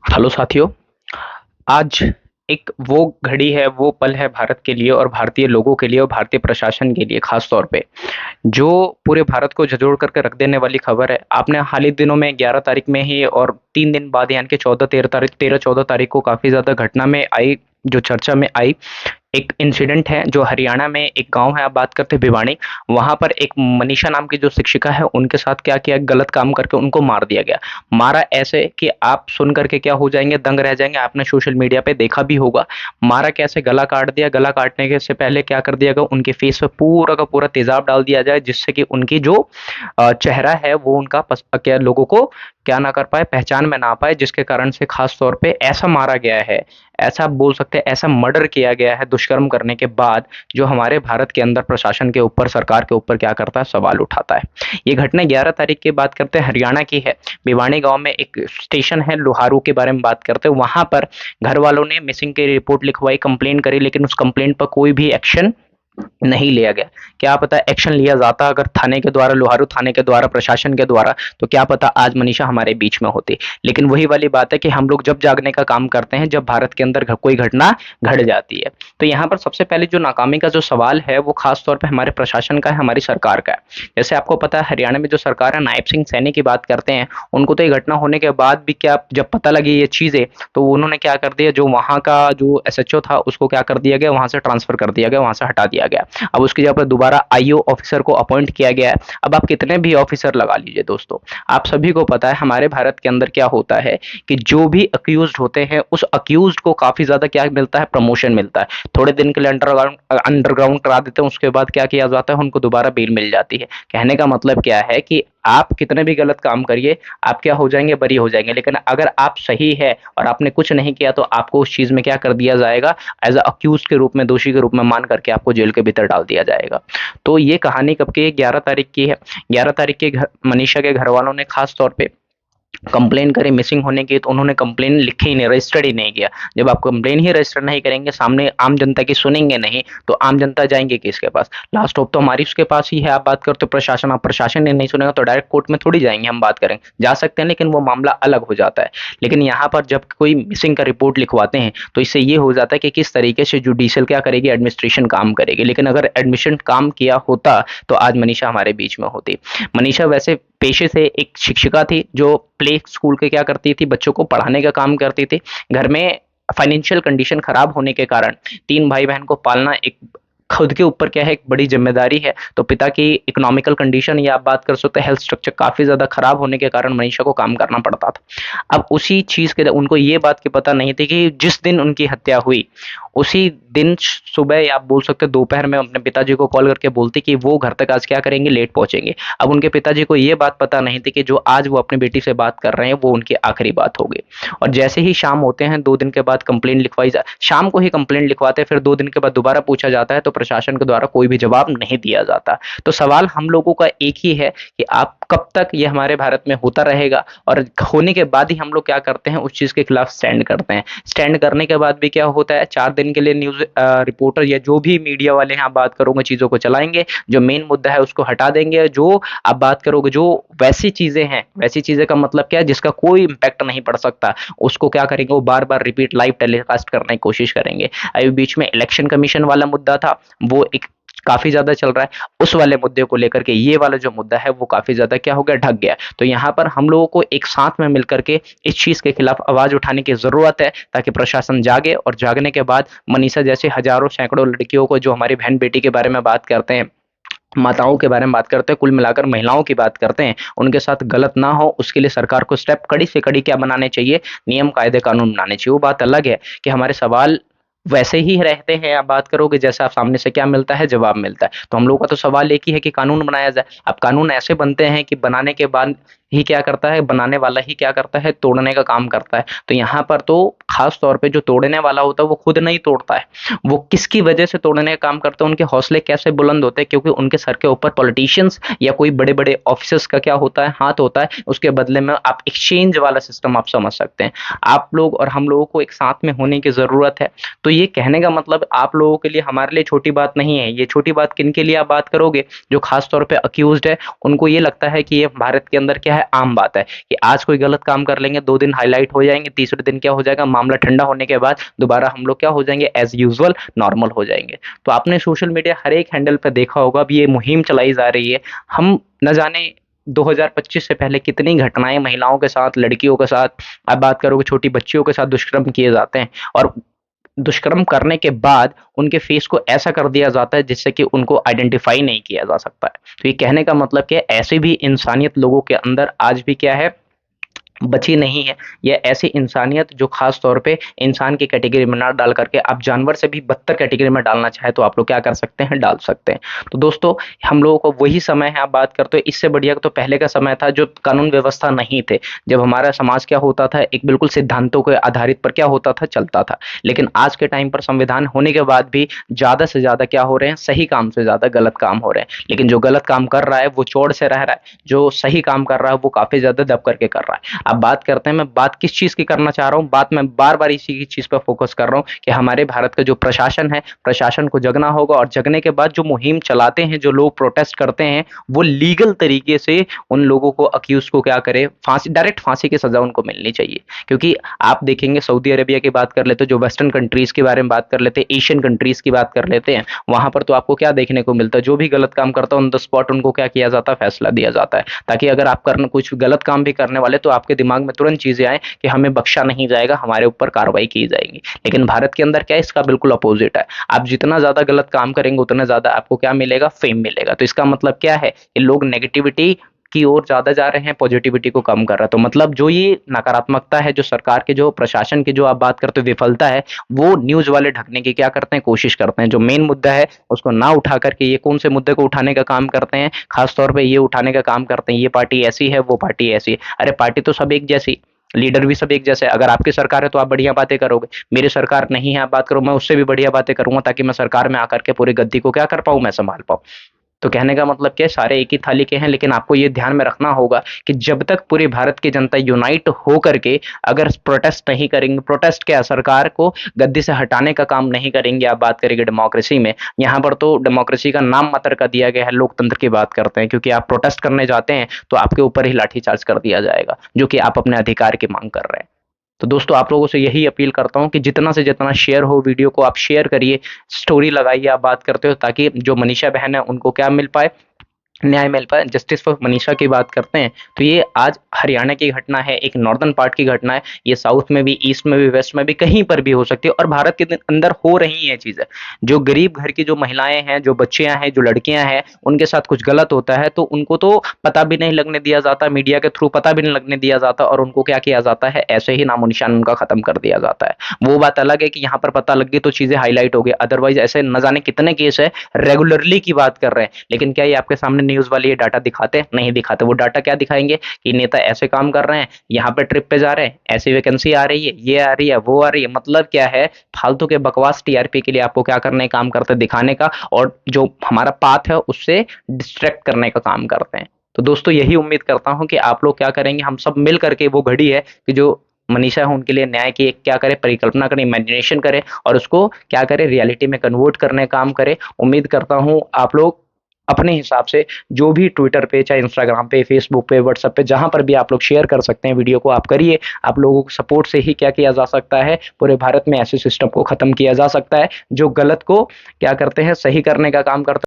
Hello साथियों। आज एक वो घड़ी है, वो पल है भारत के लिए और भारतीय लोगों के लिए और भारतीय प्रशासन के लिए खास तौर पे, जो पूरे भारत को झंझोड़ करके रख देने वाली खबर है। आपने हाल ही दिनों में 11 तारीख में ही और 3 दिन बाद यानी कि 14 तारीख को काफी ज्यादा घटना में आई, जो चर्चा में आई। एक इंसिडेंट है जो हरियाणा में एक गांव है, आप बात करते हैं भिवानी। वहां पर एक मनीषा नाम की जो शिक्षिका है, उनके साथ क्या किया, गलत काम करके उनको मार दिया गया। मारा ऐसे कि आप सुन करके क्या हो जाएंगे, दंग रह जाएंगे। आपने सोशल मीडिया पे देखा भी होगा। मारा कैसे, गला काट दिया। गला काटने के से पहले क्या कर दिया गया, उनके फेस पे पूरा का पूरा तेजाब डाल दिया जाए, जिससे कि उनकी जो चेहरा है वो उनका क्या लोगों को क्या ना कर पाए, पहचान में ना पाए, जिसके कारण से खास तौर पे ऐसा मारा गया है। ऐसा बोल सकते हैं, ऐसा मर्डर किया गया है दुष्कर्म करने के बाद, जो हमारे भारत के अंदर प्रशासन के ऊपर, सरकार के ऊपर क्या करता है, सवाल उठाता है। ये घटना 11 तारीख की बात करते हैं, हरियाणा की है। भिवानी गांव में एक स्टेशन है, लोहारू के बारे में बात करते हैं। वहां पर घर वालों ने मिसिंग की रिपोर्ट लिखवाई, कंप्लेन करी, लेकिन उस कंप्लेंट पर कोई भी एक्शन नहीं लिया गया। क्या पता एक्शन लिया जाता अगर थाने के द्वारा, लोहारू थाने के द्वारा, प्रशासन के द्वारा, तो क्या पता आज मनीषा हमारे बीच में होती। लेकिन वही वाली बात है कि हम लोग जब जागने का काम करते हैं, जब भारत के अंदर कोई घटना घट जाती है। तो यहाँ पर सबसे पहले जो नाकामी का जो सवाल है, वो खास तौर पर हमारे प्रशासन का है, हमारी सरकार का है। जैसे आपको पता है, हरियाणा में जो सरकार है, नायब सिंह सैनी की बात करते हैं। उनको तो ये घटना होने के बाद भी क्या, जब पता लगी ये चीजें, तो उन्होंने क्या कर दिया, जो वहां का जो एसएचओ था, उसको क्या कर दिया गया, वहां से ट्रांसफर कर दिया गया, वहां से हटा दिया गया। अब उसकी जगह पर दोबारा आईओ ऑफिसर को अपॉइंट किया गया है। अब आप कितने भी ऑफिसर लगा लीजिए दोस्तों, आप सभी को पता है हमारे भारत के अंदर क्या होता है कि जो भी अक्यूज्ड होते हैं, उस अक्यूज्ड को काफी ज्यादा क्या मिलता है, प्रमोशन मिलता है। थोड़े दिन के लिए अंडरग्राउंड करा देते हैं, उसके बाद क्या किया जाता है, उनको दोबारा बेल मिल जाती है। कहने का मतलब क्या है कि आप कितने भी गलत काम करिए, आप क्या हो जाएंगे, बरी हो जाएंगे। लेकिन अगर आप सही है और आपने कुछ नहीं किया, तो आपको उस चीज में क्या कर दिया जाएगा, एज अक्यूज के रूप में, दोषी के रूप में मान करके आपको जेल के भीतर डाल दिया जाएगा। तो ये कहानी कब की है, 11 तारीख की है। 11 तारीख के घर मनीषा के घर वालों ने खास तौर पे कंप्लेन करी मिसिंग होने की, तो उन्होंने कंप्लेन लिखी ही नहीं, रजिस्टर्ड ही नहीं किया। जब आप कंप्लेन ही रजिस्टर नहीं करेंगे, सामने आम जनता की सुनेंगे नहीं, तो आम जनता जाएंगे किसके पास, लास्ट होप तो हमारी उसके पास ही है। आप बात करते हो प्रशासन, आप प्रशासन ने नहीं सुनेगा तो डायरेक्ट कोर्ट में थोड़ी जाएंगे, हम बात करेंगे, जा सकते हैं, लेकिन वो मामला अलग हो जाता है। लेकिन यहाँ पर जब कोई मिसिंग का रिपोर्ट लिखवाते हैं, तो इससे ये हो जाता है कि किस तरीके से जुडिशियल क्या करेगी, एडमिनिस्ट्रेशन काम करेगी। लेकिन अगर एडमिशन काम किया होता, तो आज मनीषा हमारे बीच में होती। मनीषा वैसे पेशे से एक शिक्षिका थी, जो प्ले स्कूल के क्या करती थी, बच्चों को पढ़ाने का काम करती थी। घर में फाइनेंशियल कंडीशन खराब होने के कारण 3 भाई बहन को पालना एक खुद के ऊपर क्या है, एक बड़ी जिम्मेदारी है। तो पिता की इकोनॉमिकल कंडीशन या आप बात कर सकते हैं हेल्थ स्ट्रक्चर काफी ज्यादा खराब होने के कारण मनीषा को काम करना पड़ता था। अब उसी चीज के उनको ये बात की पता नहीं थी कि जिस दिन उनकी हत्या हुई, उसी दिन सुबह या आप बोल सकते दोपहर में अपने पिताजी को कॉल करके बोलती कि वो घर तक आज क्या करेंगे, लेट पहुंचेंगे। अब उनके पिताजी को ये बात पता नहीं थी कि जो आज वो अपनी बेटी से बात कर रहे हैं, वो उनकी आखिरी बात होगी। और जैसे ही शाम होते हैं, 2 दिन के बाद कंप्लेन लिखवाई जा, शाम को ही कंप्लेन लिखवाते हैं, फिर 2 दिन के बाद दोबारा पूछा जाता है, तो प्रशासन के द्वारा कोई भी जवाब नहीं दिया जाता। तो सवाल हम लोगों का एक ही है कि आप कब तक ये हमारे भारत में होता रहेगा, और होने के बाद ही हम लोग क्या करते हैं, उस चीज के खिलाफ स्टैंड करते हैं। स्टैंड करने के बाद भी क्या होता है, 4 दिन के लिए न्यूज रिपोर्टर या जो भी मीडिया वाले हैं, आप बात करोगे, चीजों को चलाएंगे, जो मेन मुद्दा है उसको हटा देंगे। जो आप बात करोगे, जो वैसी चीजें हैं, वैसी चीजें का मतलब क्या है, जिसका कोई इंपैक्ट नहीं पड़ सकता, उसको क्या करेंगे, वो बार बार रिपीट लाइव टेलीकास्ट करने की कोशिश करेंगे। अभी बीच में इलेक्शन कमीशन वाला मुद्दा था, वो एक काफी ज्यादा चल रहा है। उस वाले मुद्दे को लेकर के ये वाला जो मुद्दा है, वो काफी ज्यादा क्या हो गया, ढक गया। तो यहाँ पर हम लोगों को एक साथ में मिलकर के इस चीज के खिलाफ आवाज उठाने की जरूरत है, ताकि प्रशासन जागे, और जागने के बाद मनीषा जैसे हजारों सैकड़ों लड़कियों को, जो हमारी बहन बेटी के बारे में बात करते हैं, माताओं के बारे में बात करते हैं, कुल मिलाकर महिलाओं की बात करते हैं, उनके साथ गलत ना हो, उसके लिए सरकार को स्टेप कड़ी से कड़ी क्या बनाने चाहिए, नियम कायदे कानून बनाने चाहिए। वो बात अलग है कि हमारे सवाल वैसे ही रहते हैं, आप बात करोगे जैसे आप सामने से क्या मिलता है, जवाब मिलता है। तो हम लोगों का तो सवाल एक ही है कि कानून बनाया जाए। अब कानून ऐसे बनते हैं कि बनाने के बाद ही क्या करता है, बनाने वाला ही क्या करता है, तोड़ने का काम करता है। तो यहाँ पर तो खास तौर पे जो तोड़ने वाला होता है, वो खुद नहीं तोड़ता है, वो किसकी वजह से तोड़ने का काम करता है, उनके हौसले कैसे बुलंद होते हैं, क्योंकि उनके सर के ऊपर पॉलिटिशियंस या कोई बड़े बड़े ऑफिसर्स का क्या होता है, हाथ होता है। उसके बदले में आप एक्सचेंज वाला सिस्टम आप समझ सकते हैं। आप लोग और हम लोगों को एक साथ में होने की जरूरत है। तो ये कहने का मतलब आप लोगों के लिए, हमारे लिए छोटी बात नहीं है ये। छोटी बात किन के लिए आप बात करोगे, जो खास तौर पे अक्यूज्ड है, उनको ये लगता है कि ये भारत के अंदर क्या है, है, आम बात है कि आज कोई गलत काम कर लेंगे, 2 दिन हाइलाइट हो जाएँगे, तीसरे दिन क्या हो जाएगा, मामला ठंडा होने के बाद दोबारा हम लोग क्या हो जाएँगे, एज़ यूजुअल नॉर्मल हो जाएँगे। तो आपने सोशल मीडिया हर एक हैंडल पे देखा होगा, अब ये मुहिम चलाई जा रही है। हम न जाने 2025 से पहले कितनी घटनाएँ महिलाओं के साथ, लड़कियों के साथ, आप बात करोगे छोटी बच्चियों के साथ दुष्कर्म किए जाते हैं और दुष्कर्म करने के बाद उनके फेस को ऐसा कर दिया जाता है जिससे कि उनको आइडेंटिफ़ाई नहीं किया जा सकता है। तो ये कहने का मतलब क्या है, ऐसे भी इंसानियत लोगों के अंदर आज भी क्या है, बची नहीं है। ये ऐसी इंसानियत जो ख़ास तौर पे इंसान की कैटेगरी में ना डाल करके आप जानवर से भी बदतर कैटेगरी में डालना चाहें तो आप लोग क्या कर सकते हैं, डाल सकते हैं। तो दोस्तों, हम लोगों को वही समय है, आप बात करते हो इससे बढ़िया तो पहले का समय था जो कानून व्यवस्था नहीं थे। जब हमारा समाज क्या होता था, एक बिल्कुल सिद्धांतों के आधारित पर क्या होता था, चलता था। लेकिन आज के टाइम पर संविधान होने के बाद भी ज़्यादा से ज़्यादा क्या हो रहे हैं, सही काम से ज़्यादा गलत काम हो रहे हैं। लेकिन जो गलत काम कर रहा है वो चौड़ से रह रहा है, जो सही काम कर रहा है वो काफ़ी ज़्यादा दब करके कर रहा है। अब बात करते हैं, मैं बात किस चीज़ की करना चाह रहा हूँ, बात मैं बार-बार इसी की चीज़ पे फ़ोकस कर रहा हूँ कि हमारे भारत का जो प्रशासन है, प्रशासन को जगना होगा और जगने के बाद जो मुहिम चलाते हैं, जो लोग प्रोटेस्ट करते हैं, वो लीगल तरीके से उन लोगों को अक्यूज़ को क्या करे, फांसी, डायरेक्ट फांसी की सज़ा उनको मिलनी चाहिए। क्योंकि आप देखेंगे सऊदी अरेबिया की बात कर लेते हैं, जो वेस्टर्न कंट्रीज़ के बारे में बात कर लेते हैं, एशियन कंट्रीज़ की बात कर लेते हैं, वहाँ पर तो आपको क्या देखने को मिलता है, जो भी गलत काम करता है ऑन द स्पॉट उनको क्या किया जाता है, फैसला दिया जाता है। ताकि अगर आप करना कुछ गलत काम भी करने वाले तो आपके दिमाग में तुरंत चीज़ें आएँ कि हमें बख्शा नहीं जाएगा, हमारे ऊपर कार्रवाई की जाएगी। लेकिन भारत के अंदर क्या है, इसका बिल्कुल अपोज़िट है। आप जितना ज़्यादा गलत काम करेंगे उतना ज़्यादा आपको क्या मिलेगा, फ़ेम मिलेगा। तो इसका मतलब क्या है कि लोग नेगेटिविटी की ओर ज़्यादा जा रहे हैं, पॉज़िटिविटी को कम कर रहे हैं। तो मतलब जो ये नकारात्मकता है, जो सरकार के, जो प्रशासन की जो आप बात करते हो विफलता है, वो न्यूज़ वाले ढकने की क्या करते हैं, कोशिश करते हैं। जो मेन मुद्दा है उसको ना उठा कर के ये कौन से मुद्दे को उठाने का काम करते हैं, ख़ास तौर पे ये उठाने का काम करते हैं, ये पार्टी ऐसी है, वो पार्टी ऐसी है। अरे पार्टी तो सब एक जैसी, लीडर भी सब एक जैसे है। अगर आपकी सरकार है तो आप बढ़िया बातें करोगे, मेरी सरकार नहीं है, आप बात करो, मैं उससे भी बढ़िया बातें करूँगा ताकि मैं सरकार में आकर के पूरी गद्दी को क्या कर पाऊँ, मैं सँभाल पाऊँ। तो कहने का मतलब क्या है, सारे एक ही थाली के हैं, लेकिन आपको ये ध्यान में रखना होगा कि जब तक पूरे भारत की जनता यूनाइट हो करके अगर प्रोटेस्ट नहीं करेंगे, प्रोटेस्ट क्या, सरकार को गद्दी से हटाने का काम नहीं करेंगे, आप बात करेंगे डेमोक्रेसी में, यहाँ पर तो डेमोक्रेसी का नाम मात्र का दिया गया है, लोकतंत्र की बात करते हैं, क्योंकि आप प्रोटेस्ट करने जाते हैं तो आपके ऊपर ही लाठीचार्ज कर दिया जाएगा, जो कि आप अपने अधिकार की मांग कर रहे हैं। तो दोस्तों, आप लोगों से यही अपील करता हूँ कि जितना से जितना शेयर हो वीडियो को आप शेयर करिए, स्टोरी लगाइए, आप बात करते हो, ताकि जो मनीषा बहन है उनको क्या मिल पाए, न्याय मिल पाए। जस्टिस फॉर मनीषा की बात करते हैं तो ये आज हरियाणा की घटना है, एक नॉर्दर्न पार्ट की घटना है, ये साउथ में भी, ईस्ट में भी, वेस्ट में भी, कहीं पर भी हो सकती है और भारत के अंदर हो रही है चीजें। जो गरीब घर की जो महिलाएं हैं, जो बच्चियां हैं, जो लड़कियां हैं, उनके साथ कुछ गलत होता है तो उनको तो पता भी नहीं लगने दिया जाता, मीडिया के थ्रू पता भी नहीं लगने दिया जाता और उनको क्या किया जाता है, ऐसे ही नामो निशान उनका खत्म कर दिया जाता है। वो बात अलग है कि यहाँ पर पता लग गई तो चीजें हाईलाइट हो गई, अदरवाइज ऐसे न जाने कितने केस है, रेगुलरली की बात कर रहे हैं, लेकिन क्या ये आपके सामने न्यूज़ वाले ये डाटा दिखाते हैं? नहीं दिखाते। वो डाटा क्या दिखाएँगे कि नेता ऐसे काम कर रहे हैं, यहाँ पे ट्रिप पे जा रहे हैं, ऐसी वैकेंसी आ रही है, ये आ रही है, वो आ रही है। मतलब क्या है, फालतू के बकवास टीआरपी के लिए आपको क्या करने का काम करते हैं, दिखाने का, और जो हमारा पाथ है उससे डिस्ट्रैक्ट करने का काम करते हैं। तो दोस्तों, यही उम्मीद करता हूँ कि आप लोग क्या करेंगे, हम सब मिल करके वो घड़ी है कि जो मनीषा है उनके लिए न्याय की एक क्या करे, परिकल्पना करें, इमेजिनेशन करें और उसको क्या करें, रियलिटी में कन्वर्ट करने का काम करें। उम्मीद करता हूँ आप लोग अपने हिसाब से जो भी ट्विटर पे, चाहे इंस्टाग्राम पे, फेसबुक पे, व्हाट्सएप पे, जहां पर भी आप लोग शेयर कर सकते हैं वीडियो को, आप करिए। आप लोगों के सपोर्ट से ही क्या किया जा सकता है, पूरे भारत में ऐसे सिस्टम को खत्म किया जा सकता है जो गलत को क्या करते हैं, सही करने का काम करते हैं।